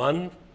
1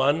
1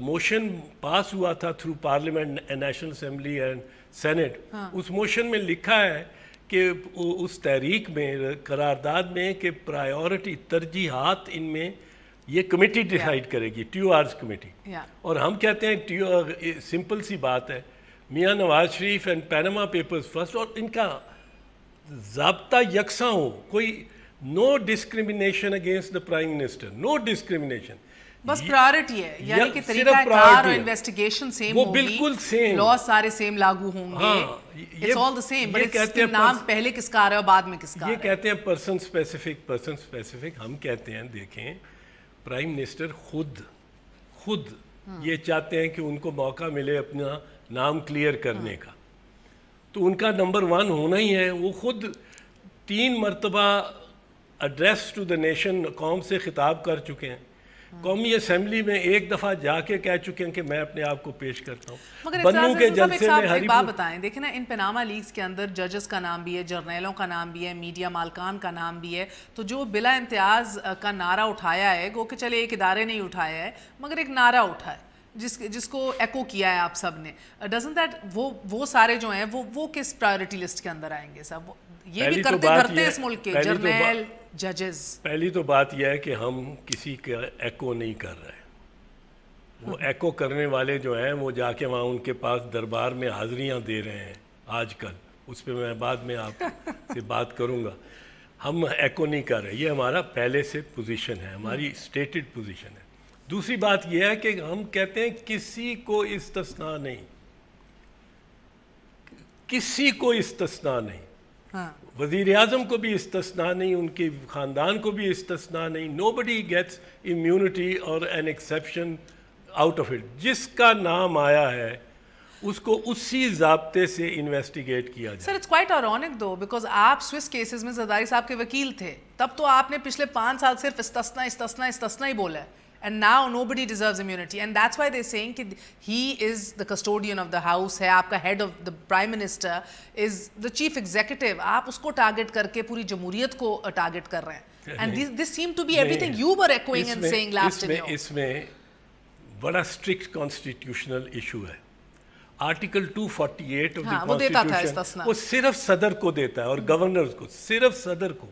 motion pass ہوا تھا through parliament, national assembly and senate, اس موشن میں لکھا ہے کہ اس تحریک میں قرارداد میں کہ پرائیورٹی ترجیحات ان میں یہ کمیٹی ڈیسائیڈ کرے گی، 2 hours کمیٹی. اور ہم کہتے ہیں سمپل سی بات ہے، Mian Nawaz Sharif and Panama papers first, اور ان کا ضابطہ یکساں ہو، کوئی no discrimination against the prime minister, no discrimination. بس پرائیورٹی ہے، یعنی کہ طریقہ کار اور انویسٹیگیشن سیم ہوگی، بالکل سیم، لا سارے سیم لاگو ہوں گے، it's all the same, but اس کے نام پہلے کس کا آ رہا ہے اور بعد میں کس کا آ رہا ہے. یہ کہتے ہیں پرسن اسپیسیفک. ہم کہتے ہیں دیکھیں پرائم منسٹر خود یہ چاہتے ہیں کہ ان کو موقع ملے اپنا نام کلیئر کرنے کا، تو ان کا نمبر 1 ہونا ہی ہے. وہ خود 3 مرتبہ ایڈریس ٹو دا نیشن قوم سے خطاب کر چکے ہیں، قومی اسمبلی میں 1 دفعہ جا کے کہہ چکے ہیں کہ میں اپنے آپ کو پیش کرتا ہوں. بنو کے جلسے میں ایک بات بتائیں، دیکھیں نا ان پاناما لیکس کے اندر ججز کا نام بھی ہے، جرنیلوں کا نام بھی ہے، میڈیا مالکان کا نام بھی ہے، تو جو بلا امتیاز کا نعرہ اٹھایا ہے، گو کہ چلے ایک ادارے نہیں اٹھایا ہے مگر ایک نعرہ اٹھا ہے جس کو ایکو کیا ہے آپ سب نے. ڈزنٹ دیٹ وہ سارے جو ہیں وہ کس پرائیورٹی لسٹ کے اندر آئیں گے صاحب؟ یہ بھی کرتے ہیں اس ملک کے جرنیل ججز. پہلی تو بات یہ ہے کہ ہم کسی کا ایکو نہیں کر رہے. وہ ایکو کرنے والے جو ہیں وہ جا کے وہاں ان کے پاس دربار میں حاضریاں دے رہے ہیں آج کل، اس پہ میں بعد میں آپ سے بات کروں گا. ہم ایکو نہیں کر رہے، یہ ہمارا پہلے سے پوزیشن ہے، ہماری اسٹیٹڈ پوزیشن ہے. دوسری بات یہ ہے کہ ہم کہتے ہیں کسی کو استثناء نہیں، کسی کو استثناء نہیں. وزیر اعظم کو بھی استثناء نہیں، ان کے خاندان کو بھی استثناء نہیں. nobody gets immunity or an exception out of it. جس کا نام آیا ہے اس کو اسی ضابطے سے انویسٹیگیٹ کیا جائے. Sir it's quite ironic though, because آپ سوئس کیسز میں زرداری صاحب کے وکیل تھے، تب تو آپ نے پچھلے 5 سال صرف استثناء ہی بولا ہے. And now nobody deserves immunity, and that's why they're saying that he is the custodian of the house, ہے آپ کا head of the prime minister is the chief executive. آپ اس کو ٹارگٹ کر کے پوری جمہوریت کو ٹارگٹ کر رہے ہیں. And this seemed to be everything you were echoing and saying last year. اس میں بڑا strict constitutional issue ہے. آرٹیکل 248 of the constitution وہ صرف صدر کو دیتا ہے اور گورنرز کو، صرف صدر کو،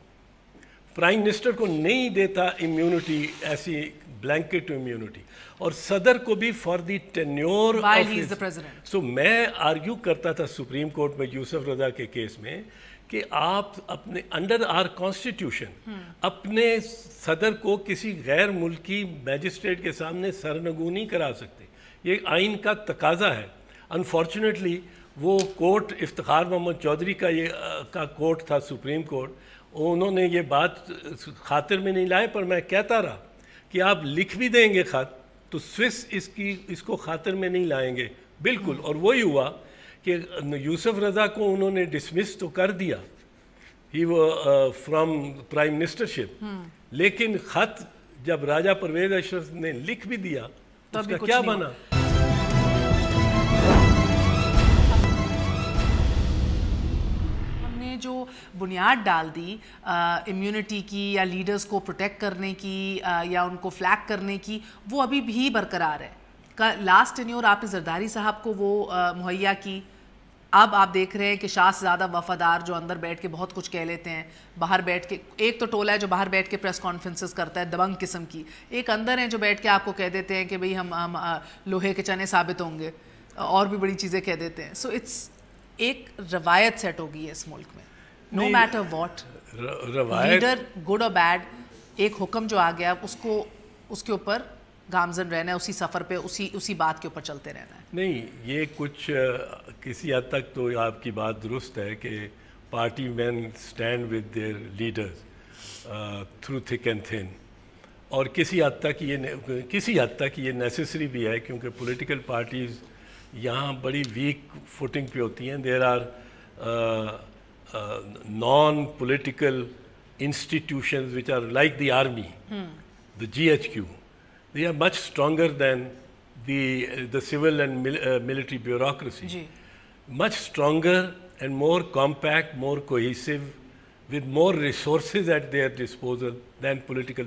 پرائم منسٹر کو نہیں دیتا امیونٹی، ایسی بلینکٹ امیونٹی. اور صدر کو بھی فار دی ٹینیور سو میں آرگیو کرتا تھا سپریم کورٹ میں یوسف رضا کے کیس میں کہ آپ اپنے انڈر آر کانسٹیٹیوشن اپنے صدر کو کسی غیر ملکی میجسٹریٹ کے سامنے سرنگو نہیں کرا سکتے. یہ آئین کا تقاضا ہے. انفارچونیٹلی وہ کورٹ افتخار محمد چودھری کا کورٹ تھا سپریم کورٹ، انہوں نے یہ بات خاطر میں نہیں لائے، پر میں کہتا رہا کہ آپ لکھ بھی دیں گے خط تو سوئس اس کو خاطر میں نہیں لائیں گے بالکل. اور وہی ہوا کہ یوسف رضا کو انہوں نے ڈسمس تو کر دیا ہی وہ فرام پرائم منسٹرشپ، لیکن خط جب راجہ پرویز اشرف نے لکھ بھی دیا تو اس کا کیا بنا؟ جو بنیاد ڈال دی امیونٹی کی یا لیڈرز کو پروٹیکٹ کرنے کی یا ان کو فلیگ کرنے کی، وہ ابھی بھی برقرار ہے. لاسٹ ٹینیور آپ نے زرداری صاحب کو وہ مہیا کی. اب آپ دیکھ رہے ہیں کہ شاہ سے زیادہ وفادار جو اندر بیٹھ کے بہت کچھ کہہ لیتے ہیں، باہر بیٹھ کے ایک تو ٹولہ ہے جو باہر بیٹھ کے پریس کانفرنسز کرتا ہے دبنگ قسم کی، ایک اندر ہیں جو بیٹھ کے آپ کو کہہ دیتے ہیں کہ بھئی ہم لوہے کے چنے ثابت ہوں گے، اور بھی بڑی چیزیں کہہ دیتے ہیں. سو اٹس ایک روایت سیٹ ہو گئی ہے اس ملک میں، no matter what leader good اور بیڈ، ایک حکم جو آ گیا اس کے اوپر گامزن رہنا ہے، اسی سفر پہ اسی بات کے اوپر چلتے رہنا ہے. نہیں، یہ کچھ کسی حد تک تو آپ کی بات درست ہے کہ party men stand with their leaders through thick and thin, اور کسی حد تک یہ نیسیسری بھی ہے کیونکہ پولیٹیکل پارٹیز یہاں بڑی ویک فوٹنگ پہ ہوتی ہیں. There are non-political institutions which are like the army, the GHQ. They are much stronger than the civil and military bureaucracy. Much stronger and more compact, more cohesive with more resources at their disposal than political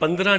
15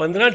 15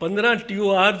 15 TORs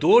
2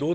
2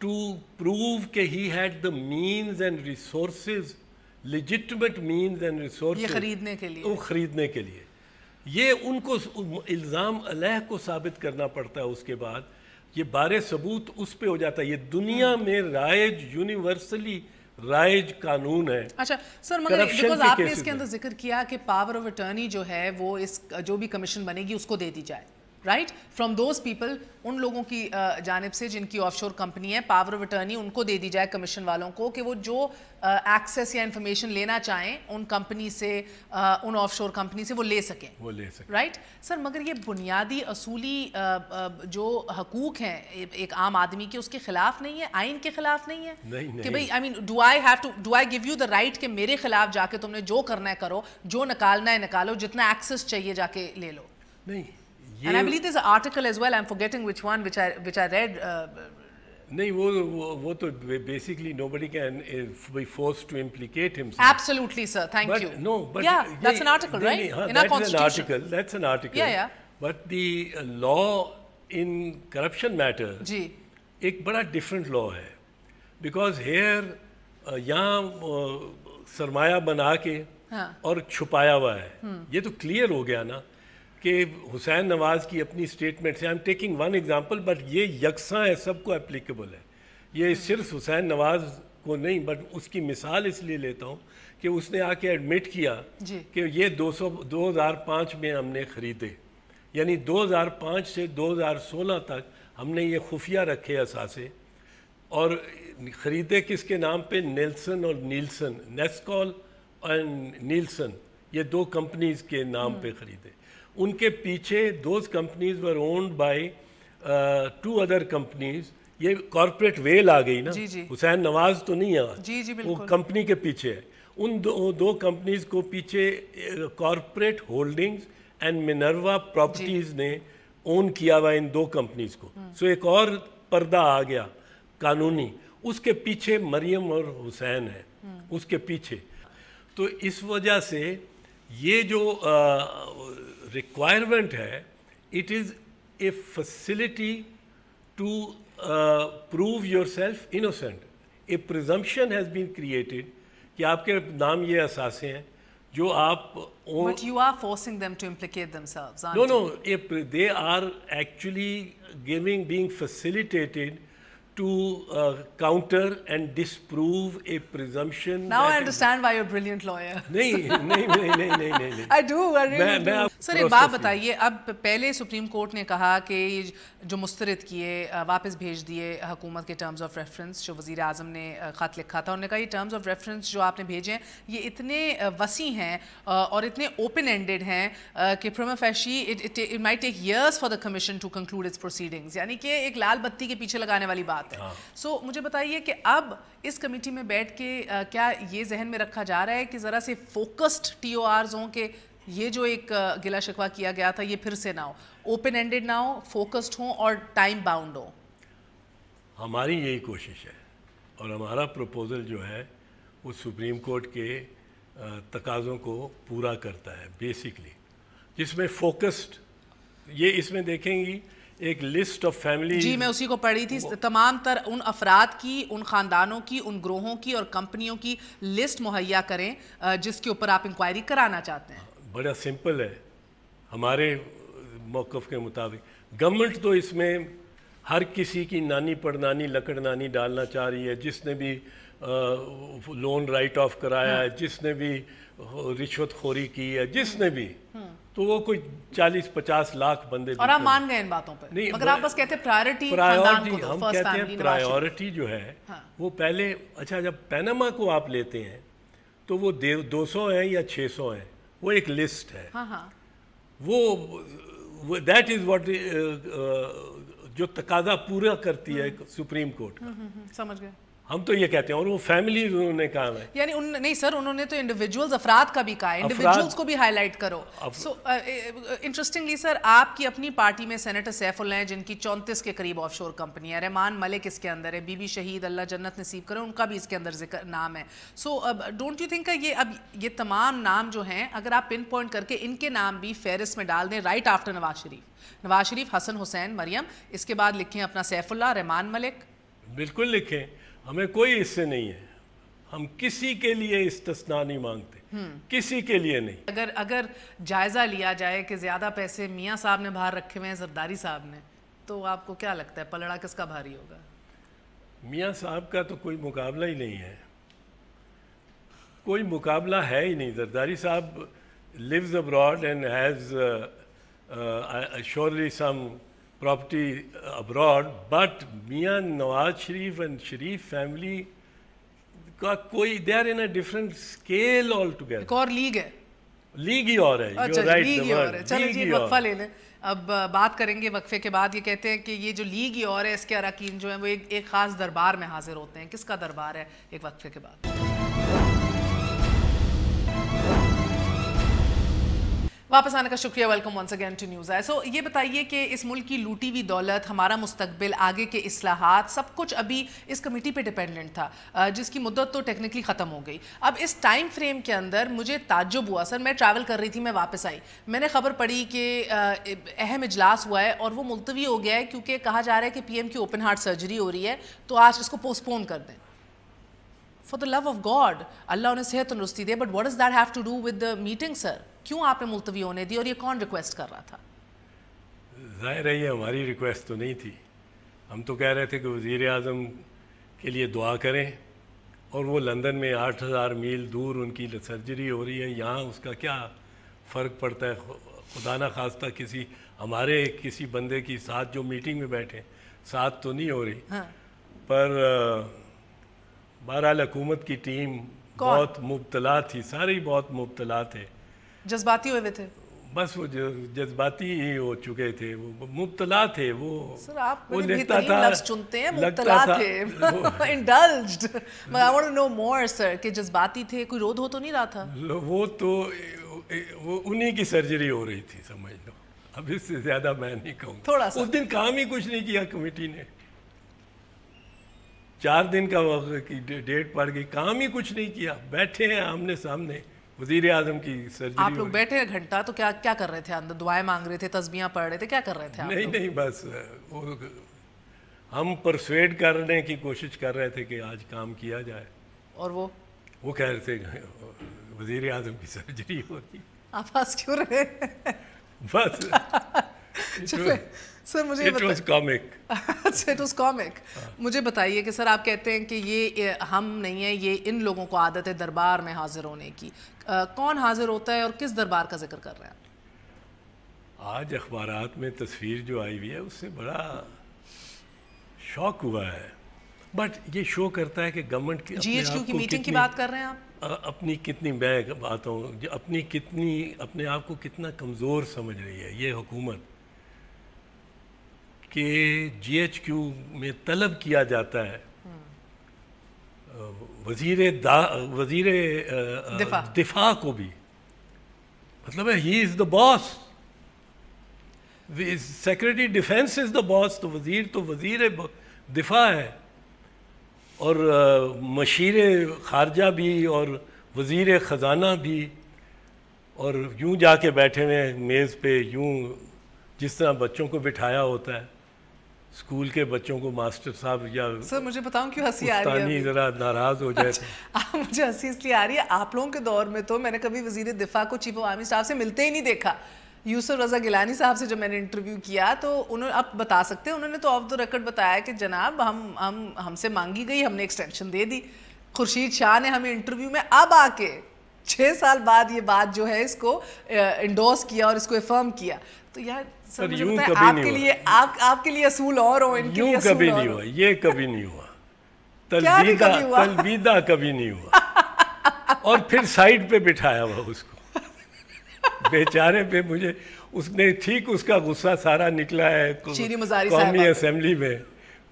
to prove کہ he had the means and resources, legitimate means and resources یہ خریدنے کے لیے، وہ خریدنے کے لیے، یہ ان کو الزام علیہ کو ثابت کرنا پڑتا ہے. اس کے بعد یہ بارے ثبوت اس پہ ہو جاتا ہے. یہ دنیا میں رائج، یونیورسلی رائج قانون ہے. اچھا سر، مگر بیکاز آپ نے اس کے اندر ذکر کیا کہ پاور آف اٹرنی جو ہے وہ اس جو بھی کمیشن بنے گی اس کو دے دی جائے، رائٹ، فرام دوز پیپل، ان لوگوں کی جانب سے جن کی آف شور کمپنی ہے، پاور آف اٹرنی ان کو دے دی جائے کمیشن والوں کو کہ وہ جو ایکسیس یا انفارمیشن لینا چاہیں ان کمپنی سے، ان آف شور کمپنی سے وہ لے سکیں، رائٹ سر. مگر یہ بنیادی اصولی جو حقوق ہیں ایک عام آدمی کے، اس کے خلاف نہیں ہے، آئین کے خلاف نہیں ہے کہ بھئی I mean do I give you the right کہ میرے خلاف جا کے تم نے جو کرنا ہے کرو، جو نکالنا ہے نکالو، جتنا ایکسیس چاہیے جا کے لے لو. نہیں، And I believe there's an article as well, I'm forgetting which one, which I read. نہیں وہ تو basically nobody can be forced to implicate himself. Absolutely, sir. Thank you. No, but yeah, that's an article, right? In our constitution. That's an article. Yeah. But the law in corruption matter, جی، ایک بڑا different law ہے. Because here یہاں سرمایہ بنا کے اور چھپایا ہوا ہے. یہ تو کلیئر ہو گیا نا کہ حسین نواز کی اپنی اسٹیٹمنٹ سے، I am taking one example but یہ یکساں ہے، سب کو اپلیکیبل ہے. یہ صرف حسین نواز کو نہیں بٹ اس کی مثال اس لیے لیتا ہوں کہ اس نے آ کے ایڈمٹ کیا کہ یہ 2005 میں ہم نے خریدے، یعنی 2005 سے 2016 تک ہم نے یہ خفیہ رکھے اثاثے، اور خریدے کس کے نام پہ؟ نیلسن اور نیلسن، نیسکول اور نیلسن، یہ دو کمپنیز کے نام پہ خریدے. ان کے پیچھے those companies were owned by 2 other companies. یہ کارپوریٹ ویل آ گئی نا، حسین نواز تو نہیں ہے، وہ کمپنی کے پیچھے ہے. ان دو کمپنیز کو پیچھے کارپوریٹ ہولڈنگز اینڈ منروا پراپرٹیز نے اون کیا ہوا ان 2 کمپنیز کو. سو ایک اور پردہ آ گیا قانونی، اس کے پیچھے مریم اور حسین ہے اس کے پیچھے. تو اس وجہ سے یہ جو requirement ہے، it is a facility to prove yourself innocent. A presumption has been created کہ آپ کے نام یہ اثاثے ہیں جو آپ But you are forcing them to implicate themselves, aren't you? No, they are actually being facilitated to counter and disprove a presumption. Now I understand why you're a brilliant lawyer. نہیں I do, I really do. سر ایک بات بتائیے، اب پہلے supreme court نے کہا کہ جو مسترد کیے واپس بھیج دیے حکومت کے ٹرمز آف ریفرنس، جو وزیر اعظم نے خط لکھا تھا، انہوں نے کہا یہ ٹرمز آف ریفرنس جو آپ نے بھیجے ہیں یہ اتنے وسیع ہیں اور اتنے اوپن اینڈیڈ ہیں کہ prima facie it might take years for the commission to conclude its proceedings. یعنی کہ ایک لال بتی کے پیچھے لگانے والی بات ہے. سو مجھے بتائیے کہ اب اس کمیٹی میں بیٹھ کے کیا یہ ذہن میں رکھا جا رہا ہے کہ ذرا سے فوکسڈ TORs ہوں کہ یہ جو ایک گلا شکوہ کیا گیا تھا یہ پھر سے نہ ہو، اوپن اینڈڈ نہ ہو، فوکسڈ ہوں اور ٹائم باؤنڈ ہو؟ ہماری یہی کوشش ہے اور ہمارا پروپوزل جو ہے وہ سپریم کورٹ کے تقاضوں کو پورا کرتا ہے بیسکلی، جس میں فوکسڈ، یہ اس میں دیکھیں گی ایک لسٹ آف فیملی. جی میں اسی کو پڑھی تھی، تمام تر ان افراد کی، ان خاندانوں کی، ان گروہوں کی اور کمپنیوں کی لسٹ مہیا کریں جس کے اوپر آپ انکوائری کرانا چاہتے ہیں. بڑا سمپل ہے ہمارے موقف کے مطابق. گورنمنٹ تو اس میں ہر کسی کی نانی پڑنانی لکڑنانی ڈالنا چاہ رہی ہے، جس نے بھی لون رائٹ آف کرایا ہے، جس نے بھی رشوت خوری کی ہے، جس نے بھی، تو وہ کوئی 40-50 لاکھ بندے. اور آپ مان گئے ان باتوں پہ، مگر آپ بس کہتے ہیں پرائیورٹی خاندان کو دو، ہم کہتے ہیں پرائیورٹی جو ہے وہ پہلے. اچھا جب پیناما کو آپ لیتے ہیں تو وہ 200 ہیں یا 600 ہیں، وہ ایک لسٹ ہے. وہ دیٹ از واٹ جو تقاضا پورا کرتی ہے سپریم کورٹ کا. سمجھ گئے. ہم تو یہ کہتے ہیں، اور وہ فیملیز انہوں نے کہا ہے، یعنی نہیں سر انہوں نے تو انڈیویجولز افراد کا بھی کہا ہے، انڈیویجولز کو بھی ہائی لائٹ کرو. سو انٹرسٹنگلی سر آپ کی اپنی پارٹی میں سینیٹر سیف اللہ ہیں جن کی 34 کے قریب آف شور کمپنی ہے، رحمان ملک اس کے اندر ہے، بی بی شہید اللہ جنت نصیب کرے ان کا بھی اس کے اندر ذکر نام ہے. سو ڈونٹ یو تھنک کہ یہ تمام نام جو ہیں اگر آپ پن پوائنٹ کر کے ان کے نام بھی فہرست میں ڈال دیں رائٹ آفٹر نواز شریف، حسن حسین مریم، اس کے بعد لکھیں اپنا سیف اللہ، رحمان ملک. بالکل لکھیں, ہمیں کوئی اس سے نہیں ہے, ہم کسی کے لیے استثناء نہیں مانگتے, کسی کے لیے نہیں. اگر جائزہ لیا جائے کہ زیادہ پیسے میاں صاحب نے باہر رکھے ہوئے ہیں زرداری صاحب نے, تو آپ کو کیا لگتا ہے پلڑا کس کا بھاری ہوگا؟ میاں صاحب کا تو کوئی مقابلہ ہی نہیں ہے, کوئی مقابلہ ہے ہی نہیں. زرداری صاحب lives abroad and has surely some property abroad, but میاں نواز شریف and شریف فیملی کا کوئی, they are in a different scale altogether. ایک اور لیگ ہے, لیگ ہی اور ہے. اچھا لیگ ہی اور ہے. چلیں جی وقفہ لے لیں, اب بات کریں گے وقفے کے بعد. یہ کہتے ہیں کہ یہ جو لیگ ہی اور ہے, اس کے اراکین جو ہیں وہ ایک خاص دربار میں حاضر ہوتے ہیں. کس کا دربار ہے؟ ایک وقفے کے بعد. واپس آنے کا شکریہ. Welcome once again to News I. So یہ بتائیے کہ اس ملک کی لوٹی ہوئی دولت, ہمارا مستقبل, آگے کے اصلاحات, سب کچھ ابھی اس کمیٹی پہ ڈیپینڈنٹ تھا جس کی مدت تو ٹیکنیکلی ختم ہو گئی. اب اس ٹائم فریم کے اندر مجھے تعجب ہوا سر, میں ٹریول کر رہی تھی, میں واپس آئی, میں نے خبر پڑھی کہ اہم اجلاس ہوا ہے اور وہ ملتوی ہو گیا ہے کیونکہ کہا جا رہا ہے کہ پی ایم کی اوپن ہارٹ سرجری ہو رہی ہے, تو آج اس کو پوسٹ پون کر دیں. For the love of God, اللہ انہیں صحت تندرستی دے, but what does that have to do with the meeting, sir? کیوں آپ نے ملتوی ہونے دی اور یہ کون ریکویسٹ کر رہا تھا؟ ظاہر ہے یہ ہماری ریکویسٹ تو نہیں تھی. ہم تو کہہ رہے تھے کہ وزیر اعظم کے لیے دعا کریں, اور وہ لندن میں 8000 میل دور ان کی سرجری ہو رہی ہے, یہاں اس کا کیا فرق پڑتا ہے؟ خدا نہ خواستہ ہمارے کسی بندے کی ساتھ جو میٹنگ میں بیٹھے ساتھ تو نہیں ہو رہی, پر بہرحال حکومت کی ٹیم بہت مبتلا تھی, سارے ہی بہت مبتلا تھے, جذباتی ہوئے تھے. بس وہ جذباتی ہی ہو چکے تھے, وہ مبتلا تھے. وہ سر آپ بڑے بہترین لفظ چنتے ہیں, مبتلا تھے, indulged. I want to know more sir, کہ جذباتی تھے, کوئی رود ہو تو نہیں رہا تھا؟ وہ تو وہ انہی کی سرجری ہو رہی تھی, سمجھ لو. اب اس سے زیادہ میں نہیں کہوں. تھوڑا سا اس دن کام ہی کچھ نہیں کیا کمیٹی نے, 4 دن کا وقت کی ڈیٹ پڑ گئی, کام ہی کچھ نہیں کیا, بیٹھے ہیں آمنے سامنے وزیر اعظم کی سرجری. آپ لوگ بیٹھے گھنٹہ, تو کیا کر رہے تھے اندر؟ دعائیں مانگ رہے تھے, تسبیحاں پڑھ رہے تھے, کیا کر رہے تھے آپ؟ نہیں بس ہم پرسویڈ کرنے کی کوشش کر رہے تھے کہ آج کام کیا جائے, اور وہ کہہ رہے تھے وزیر اعظم کی سرجری ہوتی. آپ ہنس کیوں رہے؟ بس سر مجھے it was comic. It was comic. مجھے بتائیے کہ سر آپ کہتے ہیں کہ یہ ہم نہیں ہیں, یہ ان لوگوں کو عادت ہے دربار میں حاضر ہونے کی. کون حاضر ہوتا ہے اور کس دربار کا ذکر کر رہے ہیں؟ آج اخبارات میں تصویر جو آئی ہوئی ہے اس سے بڑا شوق ہوا ہے, بٹ یہ شو کرتا ہے کہ گورنمنٹ کی جی ایچ کیو کی میٹنگ کی بات کر رہے ہیں آپ, اپنی کتنی, میں بات ہوں اپنی کتنی, اپنے آپ کو کتنا کمزور سمجھ رہی ہے یہ حکومت, کہ جی ایچ کیو میں طلب کیا جاتا ہے وزیر دفاع کو بھی, مطلب ہے ہی از دا باس, سیکرٹری ڈیفینس از دا باس, تو وزیر دفاع ہے, اور مشیر خارجہ بھی اور وزیر خزانہ بھی, اور یوں جا کے بیٹھے ہوئے میز پہ, یوں جس طرح بچوں کو بٹھایا ہوتا ہے, اسکول کے بچوں کو ماسٹر صاحب یا سر مجھے بتاؤں کیوں ہنسی آ رہی ہے, ذرا ناراض ہو جائے. مجھے ہنسی اس لیے آ رہی ہے, آپ لوگوں کے دور میں تو میں نے کبھی وزیر دفاع کو چیف آف آرمی اسٹاف سے ملتے ہی نہیں دیکھا. یوسف رضا گیلانی صاحب سے جب میں نے انٹرویو کیا تو انہوں آپ بتا سکتے ہیں, انہوں نے تو آف دا ریکارڈ بتایا کہ جناب ہم سے مانگی گئی, ہم نے ایکسٹینشن دے دی. خورشید شاہ نے ہمیں انٹرویو میں اب آ کے 6 سال بعد یہ بات جو ہے اس کو انڈورس کیا اور اس کو افرم کیا. تو یار سر مجھے بتائیں, آپ کے لیے اصول اور ہو, ان کے لیے اصول کبھی نہیں ہوا, یہ کبھی نہیں ہوا, تلبیدہ کبھی نہیں ہوا. اور پھر سائڈ پہ بٹھایا ہوا اس کو, بیچارے پہ. مجھے اس نے ٹھیک اس کا غصہ سارا نکلا ہے قومی اسمبلی میں,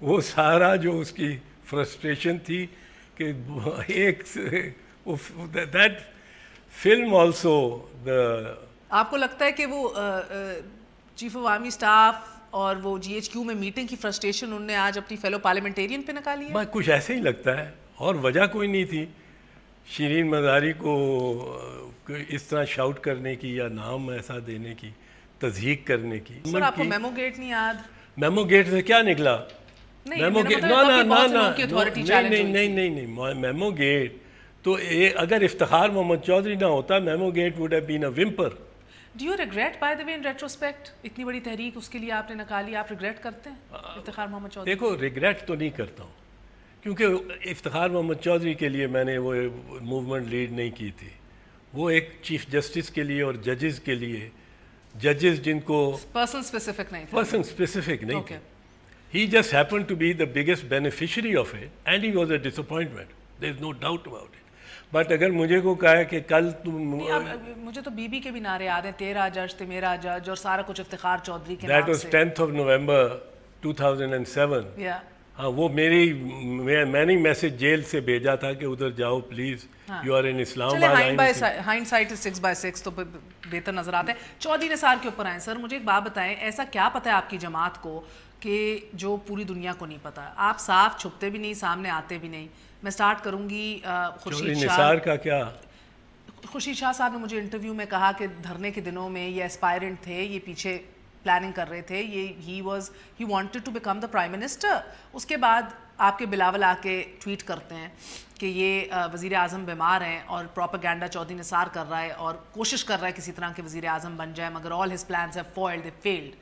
وہ سارا جو اس کی فرسٹریشن تھی کہ ایک دیٹ فلم آلسو. آپ کو لگتا ہے کہ وہ چیف آف آرمی اسٹاف اور وہ جی ایچ کیو میں میٹنگ کی فرسٹریشن انہوں نے آج اپنی فیلو پارلیمنٹیرین پہ نکالی ہے؟ کچھ ایسے ہی لگتا ہے, اور وجہ کوئی نہیں تھی شیرین مزاری کو اس طرح شاؤٹ کرنے کی یا نام ایسا دینے کی, تضحیک کرنے کی. سر آپ کو میمو گیٹ نہیں یاد؟ میمو گیٹ سے کیا نکلا؟ نہیں میمو گیٹ تو اگر افتخار محمد چودھری نہ ہوتا memo gate would have been a whimper. Do you regret by the way in retrospect اتنی بڑی تحریک اس کے لیے آپ نے نکالی, آپ ریگریٹ کرتے ہیں افتخار محمد چودھری؟ دیکھو ریگریٹ تو نہیں کرتا ہوں کیونکہ افتخار محمد چودھری کے لیے میں نے وہ موومنٹ لیڈ نہیں کی تھی, وہ ایک چیف جسٹس کے لیے اور ججز کے لیے, ججز جن کو پرسن اسپیسیفک نہیں تھا, پرسن اسپیسیفک نہیں تھے. He just happened to be the biggest beneficiary of it and he was a disappointment. There is no doubt about it. But اگر مجھے کو کہا کہ کل تم, مجھے تو بی بی کے بھی نعرے یاد ہیں, تیرا جج تھے میرا جج, اور سارا کچھ افتخار چودھری کے نام سے. That was 10th of November 2007. ہاں وہ میں نے میسج جیل سے بھیجا تھا کہ ادھر جاؤ please, you are in Islamabad. Hind site 6/6 تو بہتر نظر آتا ہے. چودھری نثار کے اوپر آئیں سر, مجھے ایک بات بتائیں, ایسا کیا پتہ ہے آپ کی جماعت کو کہ جو پوری دنیا کو نہیں پتا؟ آپ صاف چھپتے بھی نہیں, سامنے آتے بھی نہیں. میں سٹارٹ کروں گی خورشید نثار کا. کیا خورشید شاہ صاحب نے مجھے انٹرویو میں کہا کہ دھرنے کے دنوں میں یہ اسپائرنٹ تھے, یہ پیچھے پلاننگ کر رہے تھے, he wanted to become the prime minister. اس کے بعد آپ کے بلاول آ کے ٹویٹ کرتے ہیں کہ یہ وزیر اعظم بیمار ہیں اور پروپیگینڈا چودھری نثار کر رہا ہے اور کوشش کر رہا ہے کسی طرح کے وزیر اعظم بن جائے, مگر all his plans have foiled, they failed.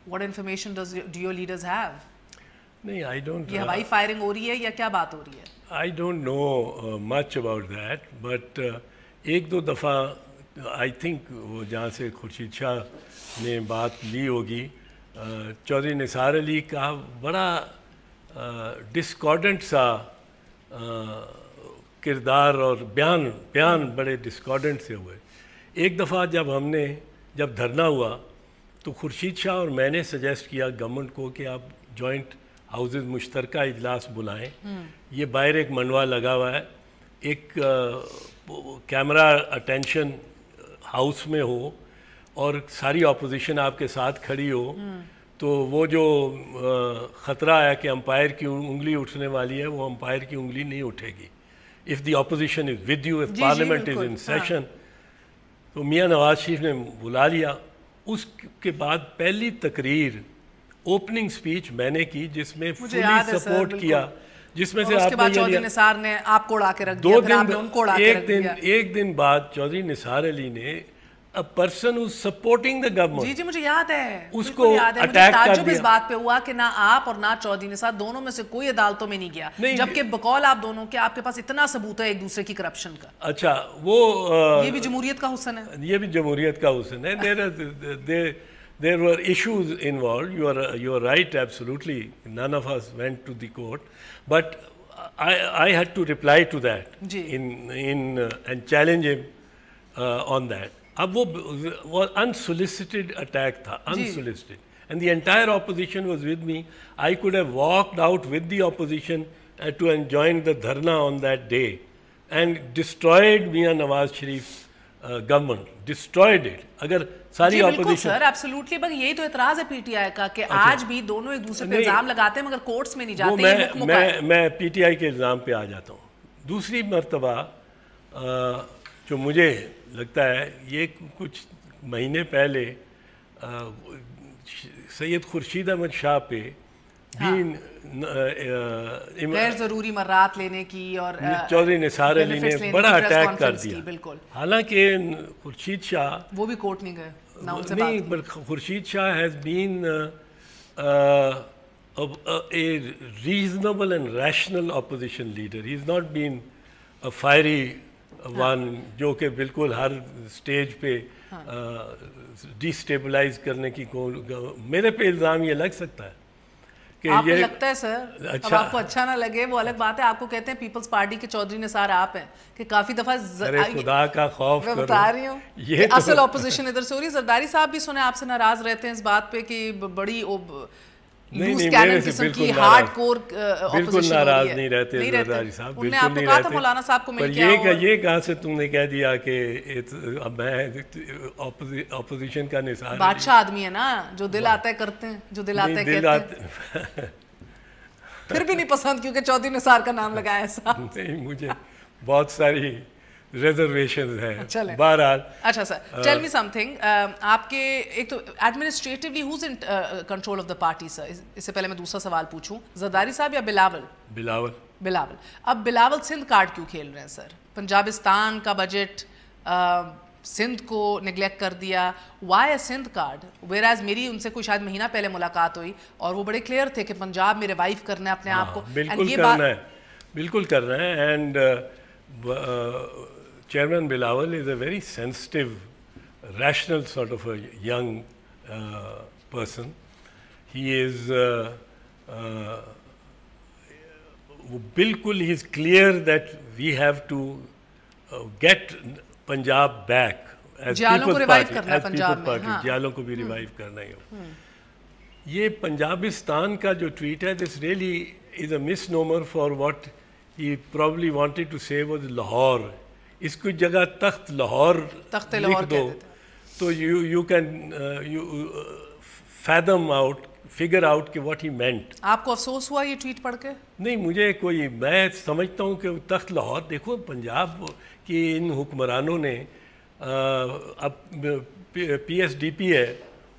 What information do your leaders have? نہیں, I don't. یہ ہوائی فائرنگ ہو رہی ہے یا کیا بات ہو رہی ہے؟ I don't know much about that, but ایک دو دفعہ I think وہ جہاں سے خورشید شاہ نے بات لی ہوگی, چودھری نثار علی کا بڑا ڈسکارڈنٹ سا کردار اور بیان بڑے ڈسکارڈنٹ سے ہوئے. ایک دفعہ جب دھرنا ہوا تو خورشید شاہ اور میں نے سجیسٹ کیا گورنمنٹ کو کہ آپ جوائنٹ ہاؤسز مشترکہ اجلاس بلائیں. یہ باہر ایک منڈوا لگا ہوا ہے, ایک کیمرہ اٹینشن ہاؤس میں ہو اور ساری اپوزیشن آپ کے ساتھ کھڑی ہو, تو وہ جو خطرہ ہے کہ امپائر کی انگلی اٹھنے والی ہے, وہ امپائر کی انگلی نہیں اٹھے گی. if the opposition is with you, if parliament is in session. تو میاں نواز شریف نے بلا لیا. اس کے بعد پہلی تقریر اوپننگ سپیچ میں نے کی جس میں فلی سپورٹ کیا, جس میں سے آپ نے چودھری نثار نے آپ کو اڑا کے رکھ دیا. ایک دن بعد چودھری نثار علی نے a person who's supporting the government, جی مجھے یاد ہے, اس کو اٹیک کر دیا. اس بات پہ ہوا کہ نہ آپ اور نہ چودھری نثار دونوں میں سے کوئی عدالتوں میں نہیں گیا, جبکہ بقول آپ دونوں کے آپ کے پاس اتنا ثبوت ہے ایک دوسرے کی کرپشن کا. اچھا, وہ یہ بھی جمہوریت کا حسن ہے. یہ بھی جمہوریت کا حسن ہے. There were issues involved. You are right, absolutely. None of us went to the court, but I had to reply to that and challenge him on that. اب وہ unsolicited attack تھا, unsolicited, and the entire opposition was with me. I could have walked out with the opposition to join the dharna on that day and destroyed Mian Nawaz Sharif's government, destroyed it. اگر ساری opposition سر absolutely, بس یہی تو اعتراض ہے پی T آئی کا کہ آج بھی دونوں ایک دوسرے پہ الزام لگاتے ہیں مگر کورٹس میں نہیں جاتے. میں پی ٹی آئی کے الزام پہ آ جاتا ہوں. دوسری مرتبہ جو مجھے لگتا ہے, یہ کچھ مہینے پہلے سید خورشید احمد شاہ پہ غیر ضروری مرات لینے کی اور چودھری نثار علی نے بڑا اٹیک کر دیا. حالانکہ خورشید شاہ وہ بھی کورٹ نہیں گئے. نہیں, Khurshid Shah has been a reasonable and rational opposition leader. He has not been a fiery one جو کہ بالکل ہر سٹیج پہ ڈیسٹیبلائز کرنے کی. میرے پہ الزام یہ لگ سکتا ہے کہ آپ کو لگتا ہے سر, اب آپ کو اچھا نہ لگے وہ الگ بات ہے. آپ کو کہتے ہیں پیپلز پارٹی کے چودھری نثار آپ ہیں کہ کافی دفعہ خدا کا خوف کرو, بتا رہی ہوں کہ اصل اپوزیشن ادھر سے ہو رہی ہے. زرداری صاحب بھی سنے آپ سے ناراض رہتے ہیں اس بات پہ کہ بڑی بالکل ناراض نہیں رہتے زرداری صاحب, بالکل نہیں رہتے. مولانا صاحب کو پر یہ کہاں سے تم نے کہہ دیا کہ اب میں اپوزیشن کا نثار, بادشاہ آدمی ہے نا, جو دل آتا ہے کرتے ہیں, جو دل آتا ہے کہتے ہیں. پھر بھی نہیں پسند کیونکہ چودھری نثار کا نام لگایا ایسا. نہیں, مجھے بہت ساری ریزرویشن ہیں. چلیں بہرحال اچھا سر ٹیل می سم تھنگ, آپ کے ایک تو administratively who's in control of the party sir, اس سے پہلے میں دوسرا سوال پوچھوں, زرداری صاحب یا بلاول؟ بلاول. اب بلاول سندھ کارڈ کیوں کھیل رہے ہیں سر؟ پنجابستان کا بجٹ سندھ کو نگلیکٹ کر دیا, why a Sindh card? Whereas میری ان سے کوئی شاید مہینہ پہلے ملاقات ہوئی اور وہ بڑے کلیئر تھے کہ پنجاب میں ریوائیو کرنا ہے اپنے آپ کو. بالکل کرنا ہے. And chairman Bilawal is a very sensitive rational sort of a young person. He is بالکل he is clear that we have to get Punjab back as Peoples Party. جالوں کو بھی ریوائیو کرنا ہی ہو. یہ پنجابستان کا جو ٹویٹ ہے, this really is a misnomer for what he probably wanted to say was Lahore. اس کی جگہ تخت لاہور لکھ دو تو you can fathom out, figure out کہ واٹ ہی مینٹ. آپ کو افسوس ہوا یہ ٹویٹ پڑھ کے؟ نہیں, مجھے کوئی, میں سمجھتا ہوں کہ تخت لاہور, دیکھو پنجاب کی ان حکمرانوں نے اب پی ایس ڈی پی ہے,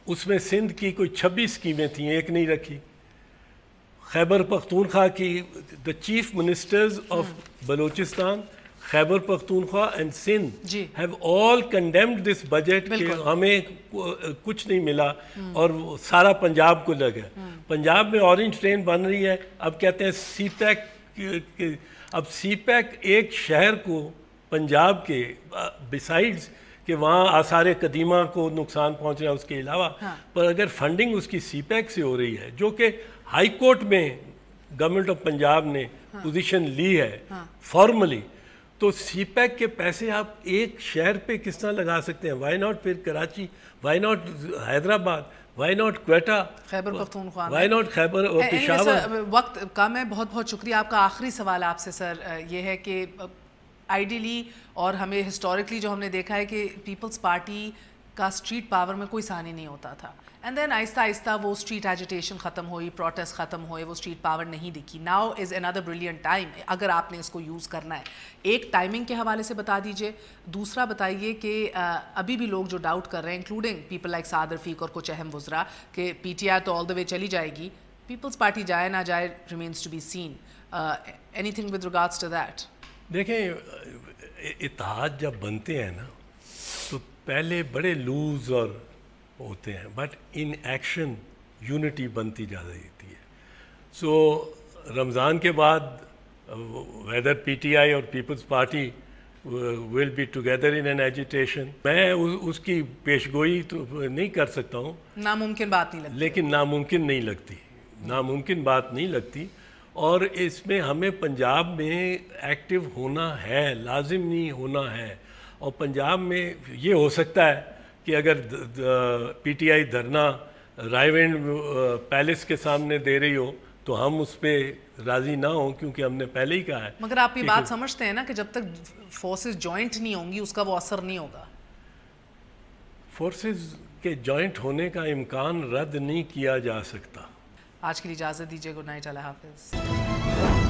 اس میں سندھ کی کوئی 26 اسکیمیں تھیں, ایک نہیں رکھی. خیبر پختونخوا کی the chief ministers of Balochistan, Khyber Pakhtunkhwa and Sindh have all condemned this budget کہ ہمیں کچھ نہیں ملا اور سارا پنجاب کو لگا. پنجاب میں اورنج ٹرین بن رہی ہے, اب کہتے ہیں سی پیک. اب سی پیک ایک شہر کو پنجاب کے بسائڈز کہ وہاں آثار قدیمہ کو نقصان پہنچ رہا ہے اس کے علاوہ, پر اگر فنڈنگ اس کی سی پیک سے ہو رہی ہے, جو کہ ہائی کورٹ میں گورنمنٹ آف پنجاب نے پوزیشن لی ہے فارملی, تو سی پیک کے پیسے آپ ایک شہر پہ کس طرح لگا سکتے ہیں؟ وائی ناٹ پھر Karachi, why not Hyderabad, why not Quetta, Khyber Pakhtunkhwa, why not Khyber اور پشاور. وقت کم ہے, بہت بہت شکریہ. آپ کا آخری سوال آپ سے سر یہ ہے کہ آئیڈیلی اور ہمیں ہسٹوریکلی جو ہم نے دیکھا ہے کہ پیپلز پارٹی کا اسٹریٹ پاور میں کوئی ثانی نہیں ہوتا تھا, اینڈ دین آہستہ آہستہ وہ اسٹریٹ ایجیٹیشن ختم ہوئی, پروٹیسٹ ختم ہوئے, وہ اسٹریٹ پاور نہیں دکھی. Now is another brilliant time اگر آپ نے اس کو یوز کرنا ہے. ایک ٹائمنگ کے حوالے سے بتا دیجئے, دوسرا بتائیے کہ ابھی بھی لوگ جو ڈاؤٹ کر رہے ہیں انکلوڈنگ پیپل لائک سعد رفیق اور کچھ اہم وزراء کہ پی ٹی آئی تو آل دا وے چلی جائے گی, پیپلز پارٹی جائے نہ جائے remains to be seen. Anything with regards to that? دیکھیں, اتحاد جب بنتے ہیں نا تو پہلے بڑے لوز اور ہوتے ہیں, بٹ ان ایکشن یونٹی بنتی جا رہی ہے. سو رمضان کے بعد ویدر پی ٹی آئی اور Peoples Party will be together in an agitation, میں اس کی پیشگوئی تو نہیں کر سکتا ہوں, ناممکن بات نہیں لگتی, لیکن ناممکن نہیں لگتی. اور اس میں ہمیں پنجاب میں ایکٹیو ہونا ہے, لازم نہیں ہونا ہے. اور پنجاب میں یہ ہو سکتا ہے کہ اگر پی ٹی آئی دھرنا رائے ونڈ پیلس کے سامنے دے رہی ہو تو ہم اس پہ راضی نہ ہوں, کیونکہ ہم نے پہلے ہی کہا ہے. مگر آپ یہ بات سمجھتے ہیں نا کہ جب تک فورسز جوائنٹ نہیں ہوں گی اس کا وہ اثر نہیں ہوگا؟ فورسز کے جوائنٹ ہونے کا امکان رد نہیں کیا جا سکتا. آج کے لیے اجازت دیجیے, گڈ نائٹ, اللہ حافظ.